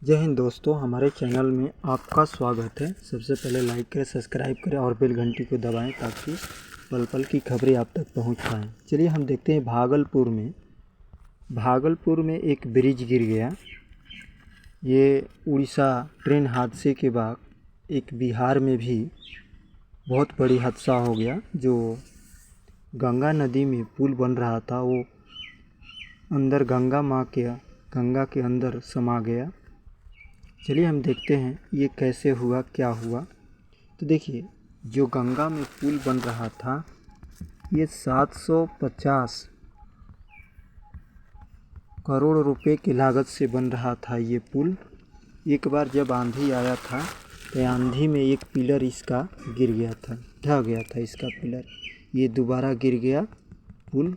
जय हिंद दोस्तों, हमारे चैनल में आपका स्वागत है। सबसे पहले लाइक करें, सब्सक्राइब करें और बेल घंटी को दबाएं ताकि पल पल की खबरें आप तक पहुंच पाएँ। चलिए हम देखते हैं भागलपुर में एक ब्रिज गिर गया। ये उड़ीसा ट्रेन हादसे के बाद एक बिहार में भी बहुत बड़ी हादसा हो गया। जो गंगा नदी में पुल बन रहा था वो अंदर गंगा के अंदर समा गया। चलिए हम देखते हैं ये कैसे हुआ, क्या हुआ। तो देखिए, जो गंगा में पुल बन रहा था ये 750 करोड़ रुपए की लागत से बन रहा था। ये पुल एक बार जब आंधी आया था तो आंधी में एक पिलर इसका गिर गया था, ढह गया था इसका पिलर। ये दोबारा गिर गया पुल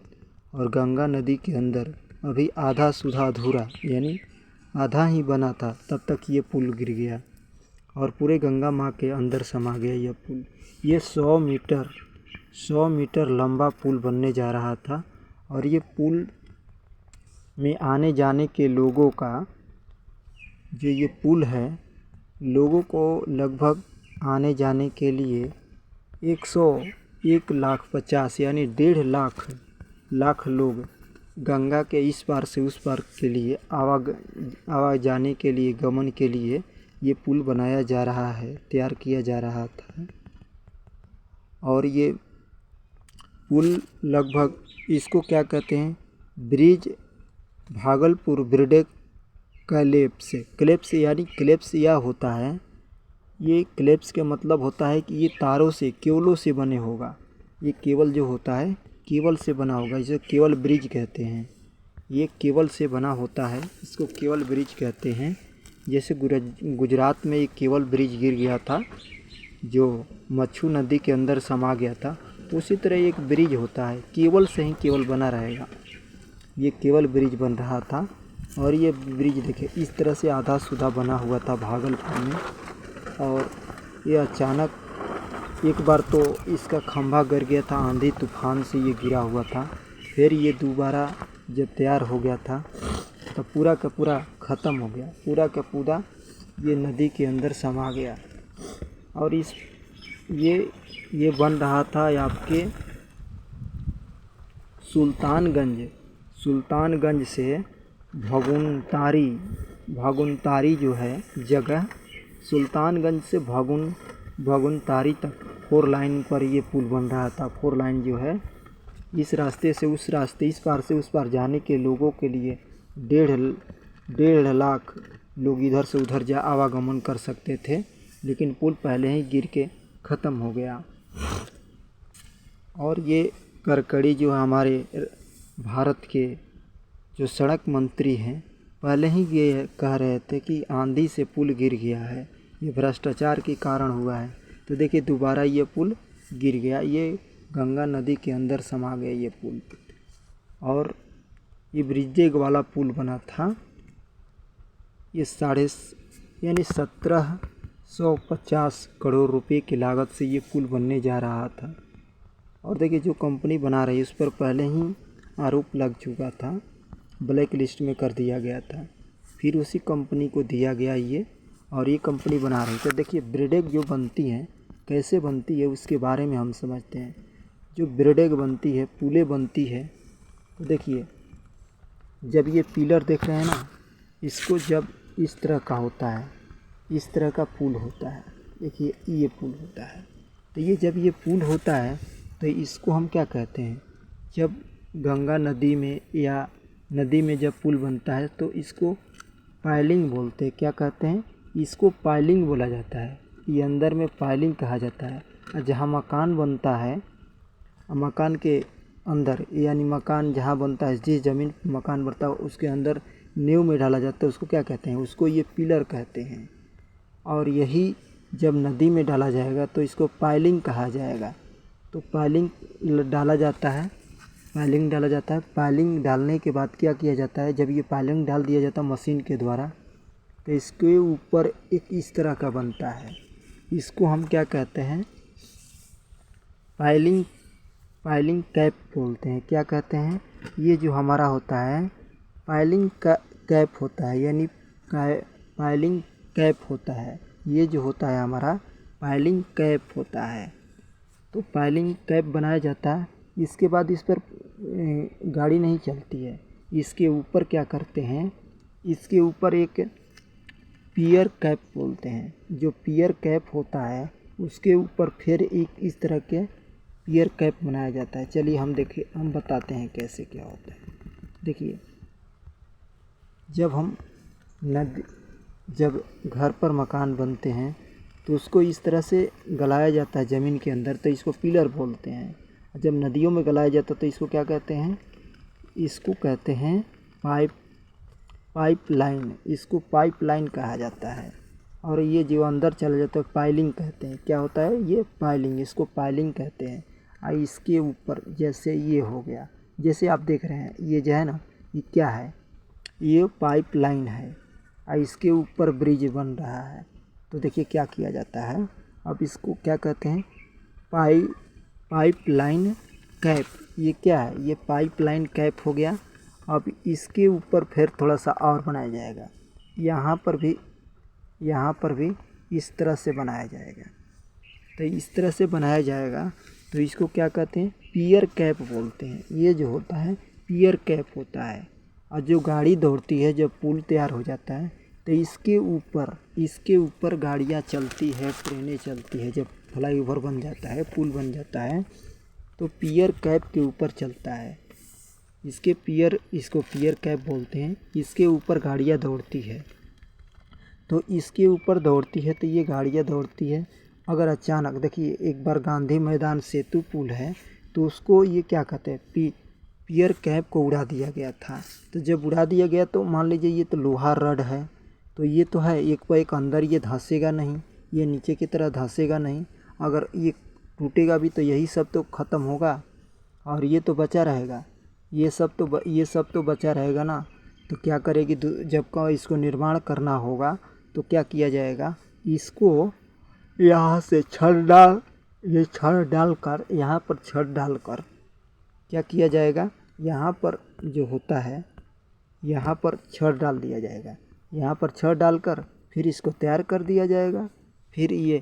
और गंगा नदी के अंदर अभी आधा सुधा अधूरा यानी आधा ही बना था, तब तक ये पुल गिर गया और पूरे गंगा माँ के अंदर समा गया यह पुल। ये 100 मीटर लंबा पुल बनने जा रहा था और ये पुल में आने जाने के लोगों का जो ये पुल है, लोगों को लगभग आने जाने के लिए 1,50,000 यानी 1.5 लाख लोग गंगा के इस पार से उस पार के लिए आवाजाही के लिए, गमन के लिए ये पुल बनाया जा रहा है, तैयार किया जा रहा था। और ये पुल लगभग इसको क्या कहते हैं, ब्रिज भागलपुर ब्रिडेक क्लेप्स यानी क्लेप्स यह होता है। ये क्लेप्स का मतलब होता है कि ये तारों से, केबलों से बने होगा। ये केबल जो होता है केबल से बना होगा, इसे केबल ब्रिज कहते हैं। ये केबल से बना होता है, इसको केबल ब्रिज कहते हैं। जैसे गुजरात में एक केबल ब्रिज गिर गया था जो मच्छू नदी के अंदर समा गया था, उसी तरह एक ब्रिज होता है, केबल से ही केबल बना रहेगा। ये केबल ब्रिज बन रहा था और ये ब्रिज देखिए इस तरह से आधा सुधा बना हुआ था भागलपुर में। और ये अचानक एक बार तो इसका खंभा गिर गया था, आंधी तूफान से ये गिरा हुआ था। फिर ये दोबारा जब तैयार हो गया था तो पूरा का पूरा ख़त्म हो गया, पूरा का पूरा ये नदी के अंदर समा गया। और ये बन रहा था आपके सुल्तानगंज से भगुनतारी जो है जगह, सुल्तानगंज से भगुनतारी तक 4 लाइन पर ये पुल बन रहा था। 4 लाइन जो है इस रास्ते से उस रास्ते, इस पार से उस पार जाने के लोगों के लिए 1.5 लाख लोग इधर से उधर आवागमन कर सकते थे, लेकिन पुल पहले ही गिर के ख़त्म हो गया। और ये गडकरी जो हमारे भारत के जो सड़क मंत्री हैं, पहले ही ये कह रहे थे कि आंधी से पुल गिर गया है, ये भ्रष्टाचार के कारण हुआ है। तो देखिए दोबारा ये पुल गिर गया, ये गंगा नदी के अंदर समा गया ये पुल। और ये ब्रिजेक वाला पुल बना था, ये 1750 करोड़ रुपए की लागत से ये पुल बनने जा रहा था। और देखिए जो कंपनी बना रही है उस पर पहले ही आरोप लग चुका था, ब्लैक लिस्ट में कर दिया गया था, फिर उसी कंपनी को दिया गया ये, और ये कंपनी बना रही। तो देखिए ब्रिडेक जो बनती है, कैसे बनती है उसके बारे में हम समझते हैं। जो ब्रिडेक बनती है, पुलें बनती है, तो देखिए जब ये पिलर देख रहे हैं ना, इसको जब इस तरह का होता है, इस तरह का पुल होता है, देखिए ये पुल होता है। तो ये जब ये पुल होता है तो इसको हम क्या कहते हैं, जब गंगा नदी में या नदी में जब पुल बनता है तो इसको पाइलिंग बोलते हैं। क्या कहते हैं, इसको पाइलिंग बोला जाता है। ये अंदर में पाइलिंग कहा जाता है। जहाँ मकान बनता है, मकान के अंदर यानी मकान जहाँ बनता है, जिस ज़मीन पर मकान बनता है उसके अंदर नींव में डाला जाता है, उसको क्या कहते हैं, उसको ये पिलर कहते हैं। और यही जब नदी में डाला जाएगा तो इसको पाइलिंग कहा जाएगा। तो पाइलिंग डाला जाता है। पाइलिंग डालने के बाद क्या किया जाता है, जब ये पाइलिंग डाल दिया जाता है मशीन के द्वारा, तो इसके ऊपर एक इस तरह का बनता है, इसको हम क्या कहते हैं, पाइलिंग कैप बोलते हैं। क्या कहते हैं, ये जो हमारा होता है पाइलिंग का कैप होता है, यानी पाइलिंग कैप होता है। ये जो होता है हमारा पाइलिंग कैप होता है। तो पाइलिंग कैप बनाया जाता है। इसके बाद इस पर गाड़ी नहीं चलती है। इसके ऊपर क्या करते हैं, इसके ऊपर एक पियर कैप बोलते हैं। जो पियर कैप होता है उसके ऊपर फिर एक इस तरह के पियर कैप बनाया जाता है। चलिए हम बताते हैं कैसे क्या होता है। देखिए, जब घर पर मकान बनते हैं तो उसको इस तरह से गलाया जाता है ज़मीन के अंदर, तो इसको पिलर बोलते हैं। जब नदियों में गलाया जाता है तो इसको क्या कहते हैं, इसको कहते हैं पाइप लाइन। इसको पाइप लाइन कहा जाता है। और ये जो अंदर चला जाता है पाइलिंग कहते हैं। क्या होता है ये पाइलिंग, इसको पाइलिंग कहते हैं। और इसके ऊपर जैसे ये हो गया, जैसे आप देख रहे हैं ये जो है ना, ये क्या है, ये पाइप लाइन है। और इसके ऊपर ब्रिज बन रहा है। तो देखिए क्या किया जाता है, अब इसको क्या कहते हैं, पाइप लाइन कैप। ये क्या है, ये पाइप लाइन कैप हो गया। अब इसके ऊपर फिर थोड़ा सा और बनाया जाएगा। यहाँ पर भी इस तरह से बनाया जाएगा। तो इस तरह से बनाया जाएगा तो इसको क्या कहते हैं, पियर कैप बोलते हैं। ये जो होता है पियर कैप होता है। और जो गाड़ी दौड़ती है, जब पुल तैयार हो जाता है तो इसके ऊपर गाड़ियाँ चलती है, ट्रेनें चलती है। जब फ्लाईओवर बन जाता है, पुल बन जाता है, तो पियर कैप के ऊपर चलता है। इसको पियर कैप बोलते हैं। इसके ऊपर गाड़ियाँ दौड़ती है। तो इसके ऊपर दौड़ती है तो ये गाड़ियाँ दौड़ती है। अगर अचानक देखिए, एक बार गांधी मैदान सेतु पुल है तो उसको ये क्या कहते हैं, पियर कैप को उड़ा दिया गया था। तो जब उड़ा दिया गया तो मान लीजिए ये तो लोहा रड है, तो ये तो है एक पर एक अंदर, ये धंसेगा नहीं, ये नीचे की तरह धंसेगा नहीं। अगर ये टूटेगा भी तो यही सब तो ख़त्म होगा और ये तो बचा रहेगा। ये सब तो बचा रहेगा ना। तो क्या करेगी, जब इसको निर्माण करना होगा तो क्या किया जाएगा, इसको यहाँ से छड़ डालकर यहाँ पर छड़ डालकर क्या किया जाएगा, यहाँ पर जो होता है यहाँ पर छड़ डाल दिया जाएगा। यहाँ पर छड़ डालकर फिर इसको तैयार कर दिया जाएगा। फिर ये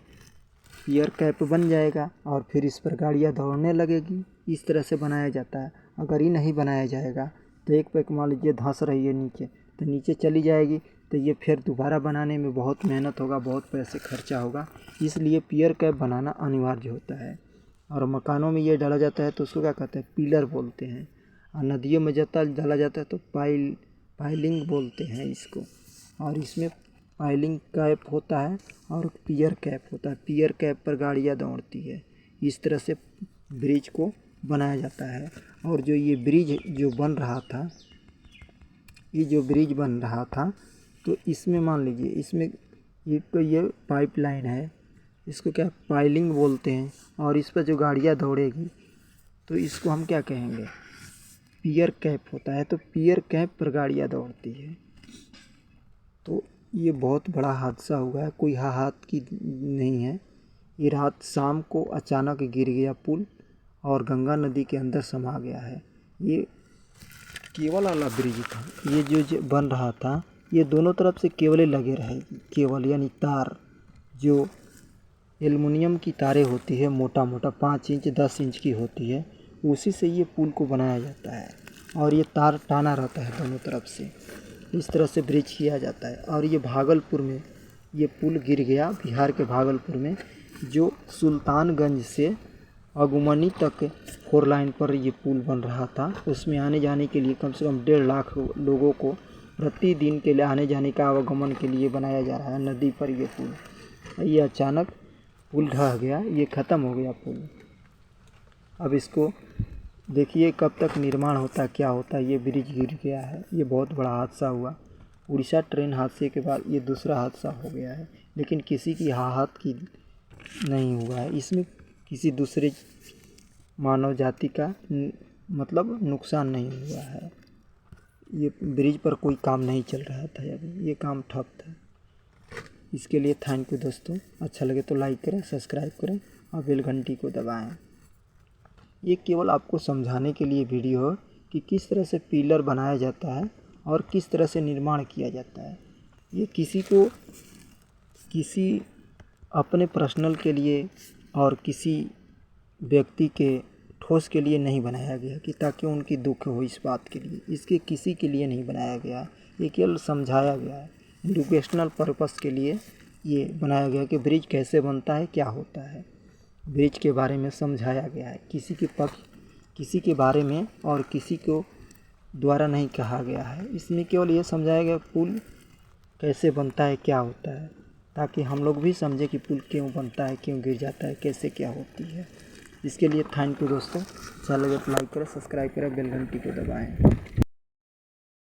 पियर कैप बन जाएगा और फिर इस पर गाड़ियाँ दौड़ने लगेगी। इस तरह से बनाया जाता है। अगर ये नहीं बनाया जाएगा तो एक पे मान लीजिए धंस रही है नीचे, तो नीचे चली जाएगी, तो ये फिर दोबारा बनाने में बहुत मेहनत होगा, बहुत पैसे खर्चा होगा। इसलिए पियर कैप बनाना अनिवार्य होता है। और मकानों में ये डाला जाता है तो उसको क्या कहते हैं, पिलर बोलते हैं। और नदियों में डाला जाता है तो पाइलिंग बोलते हैं इसको। और इसमें पाइलिंग कैप होता है और पियर कैप होता है। पियर कैप पर गाड़ियाँ दौड़ती है। इस तरह से ब्रिज को बनाया जाता है। और जो ये ब्रिज जो बन रहा था, तो इसमें मान लीजिए, इसमें ये पाइप लाइन है, इसको क्या पाइलिंग बोलते हैं। और इस पर जो गाड़ियाँ दौड़ेगी तो इसको हम क्या कहेंगे, पियर कैप होता है। तो पियर कैप पर गाड़ियाँ दौड़ती है। तो ये बहुत बड़ा हादसा हुआ है, कोई हाथ की नहीं है। ये रात शाम को अचानक गिर गया पुल और गंगा नदी के अंदर समा गया है। ये केबल वाला ब्रिज था। ये जो बन रहा था, ये दोनों तरफ से केबलें लगे रहे। केबल यानी तार, जो एल्युमिनियम की तारें होती है, मोटा 5 इंच 10 इंच की होती है, उसी से ये पुल को बनाया जाता है। और ये तार टाना रहता है दोनों तरफ से। इस तरह से ब्रिज किया जाता है। और ये भागलपुर में ये पुल गिर गया, बिहार के भागलपुर में, जो सुल्तानगंज से अगुमनी तक 4 लाइन पर ये पुल बन रहा था। उसमें आने जाने के लिए कम से कम 1.5 लाख लोगों को प्रतिदिन के लिए आने जाने का आवागमन के लिए बनाया जा रहा है नदी पर ये पुल। ये अचानक पुल ढह गया, ये ख़त्म हो गया पुल। अब इसको देखिए कब तक निर्माण होता है, क्या होता है। ये ब्रिज गिर गया है, ये बहुत बड़ा हादसा हुआ। उड़ीसा ट्रेन हादसे के बाद ये दूसरा हादसा हो गया है, लेकिन किसी की हाथ की नहीं हुआ है। इसमें किसी दूसरे मानव जाति का मतलब नुकसान नहीं हुआ है। ये ब्रिज पर कोई काम नहीं चल रहा था, अभी ये काम ठप था। इसके लिए थैंक यू दोस्तों। अच्छा लगे तो लाइक करें, सब्सक्राइब करें और बेल घंटी को दबाएं। ये केवल आपको समझाने के लिए वीडियो है कि किस तरह से पिलर बनाया जाता है और किस तरह से निर्माण किया जाता है। ये किसी अपने पर्सनल के लिए और किसी व्यक्ति के ठोस के लिए नहीं बनाया गया कि ताकि उनकी दुख हो इस बात के लिए, इसके किसी के लिए नहीं बनाया गया। ये केवल समझाया गया है, एजुकेशनल पर्पस के लिए ये बनाया गया कि ब्रिज कैसे बनता है, क्या होता है, ब्रिज के बारे में समझाया गया है। किसी के बारे में और किसी को द्वारा नहीं कहा गया है, इसमें केवल ये समझाया गया पुल कैसे बनता है, क्या होता है, ताकि हम लोग भी समझें कि पुल क्यों बनता है, क्यों गिर जाता है, कैसे क्या होती है। इसके लिए थैंक यू दोस्तों। अच्छा लगे तो लाइक करें, सब्सक्राइब करें, बेल घंटी को दबाएं।